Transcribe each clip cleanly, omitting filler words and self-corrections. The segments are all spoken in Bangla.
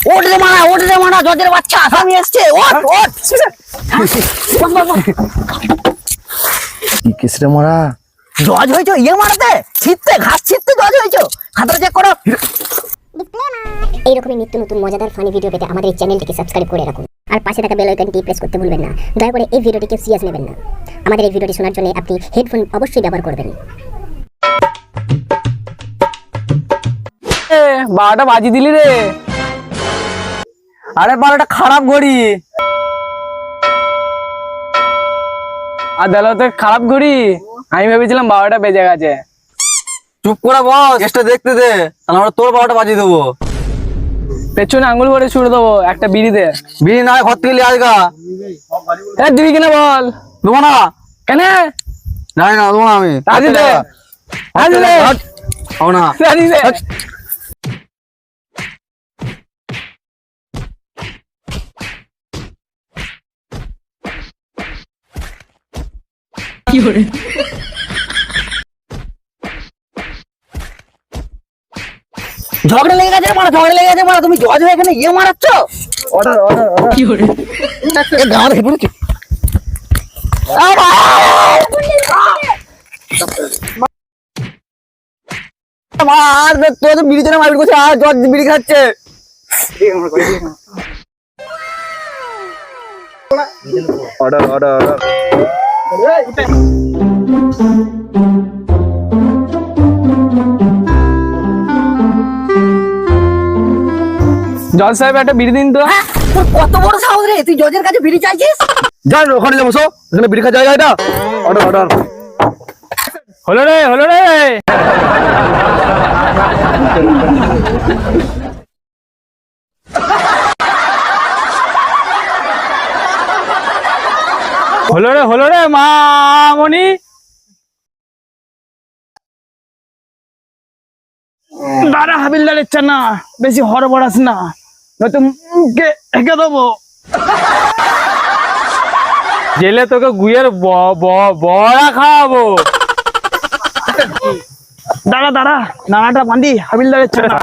ওঠ রে মারা জজের বাচ্চা আসামি এসছে ওঠ ওঠ কি কেসরে মারা? জজ হয়েছো ইয়ে মারাতে ছিটতে ঘাস ছিটতে জজ হয়েছো খাতাটা চেক করো। এইরকমই নিত্য নতুন মজাদার ফানি ভিডিও পেতে আমাদের এই চ্যানেলটিকে সাবস্ক্রাইব করে রাখুন আর পাশে থাকা বেল আইকনটি প্রেস করতে ভুলবেন না। দয়া করে এই ভিডিওটিকে সিরিয়াস নেবেন না। আমাদের এই ভিডিওটি শোনার জন্য আপনি হেডফোন অবশ্যই ব্যবহার করবেন। 12টা বাজি দিলি রে। আরে 12টা খারাপ ঘড়ি। আর দেখো তো খারাপ ঘড়ি। আমি ভেবেছিলাম 12টা বেজে গেছে। চুপ করে বস, কেসটা দেখতে দে, তাহলে আমরা তোর 12টা বাজিয়ে দেবো। পেছনে আঙুল করে ছুড়ে দেবো একটা বিড়িতে। বিড়ি না ঘর থেকে লিয়ে আসগা। দিবি কিনা বল। দেবো না কেন? জানি না, দেবো না আমি। রাজি দে। রাজি দে। হও না। রাজি দে। ঝগড়া লেগে গেছে মারা ঝগড়া লেগে গেছে মারা তুমি জজ হয়ে এখানে ইয়ে মারাচ্ছ। Order order order. কি করে? গাঁর হেঁটে পড়েছে। আর তোর তো বিড়ি জন্য মারপিট করছে, আর জজ বিড়ি খাচ্ছে। Order order order. জজ সাহেব একটা বিড়ি দিন তো। হ্যাঁ, তোর কত বড় সাহস রে তুই জজের কাছে বিড়ি চাইছিস? যান ওখানে যাবো, এখানে বিড়ি খাওয়ার জায়গা এটা। Order order. হলো রে হলো রে। হলো রে মামনি। দাঁড়া হাবিলদার ইচ্ছা না, বেশি হড়বড়াস না, নয়তো মুখে হেঁকে দেবো। জেলে তোকে গুয়ের বড়া খাওয়াবো। দাঁড়া দাঁড়া নানাটা বান্ধি হাবিলদার ইচ্ছা না।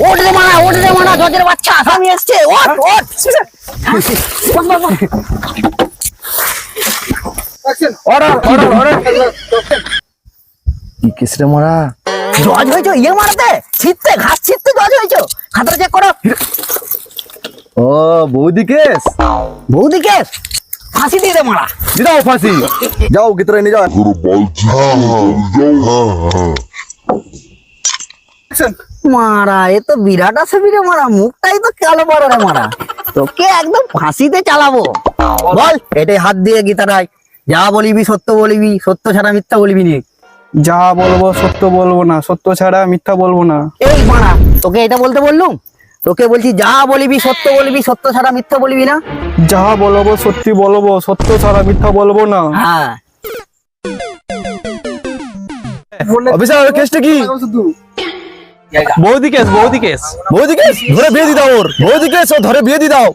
ওঠ রে মারা জজের বাচ্চা আসামি এসছে ওঠ ওঠ। Order order order. কি কেসরে মারা? জজ হয়েছো ইয়ে মারাতে ছিটতে ঘাস ছিটতে জজ হয়েছো খাতাটা চেক করো। ও বৌদি কেস। বৌদি কেস ফাঁসি দিয়ে দে মারা। দিদাও ফাঁসি। যাও ভিতরে নিয়ে যাও। মারা এ তো বিরাট আসামি রে মারা, মুখটাই তো কালো বড় রে মারা, তোকে একদম ফাঁসিতে চালাবো। বল এটাই হাত দিয়ে গীতাটাই যা বলিবি সত্য বলিবি, সত্য ছাড়া মিথ্যা বলিবি নি। যা বলবো সত্য বলবো না, সত্য ছাড়া মিথ্যা বলবো না। এই মারা তোকে এটা বলতে বললুম? তোকে বলছি যা বলিবি সত্য বলিবি, সত্য ছাড়া মিথ্যা বলিবি না। যা বলবো সত্যি বলবো, সত্য ছাড়া মিথ্যা বলবো না। হ্যাঁ অফিসার কেসটা কি? বৌদি কেস বৌদি কেস। বৌদি কেস ধরে বিয়ে দি দাও, ওর বৌদি কেস ও ধরে বিয়ে দি দাও।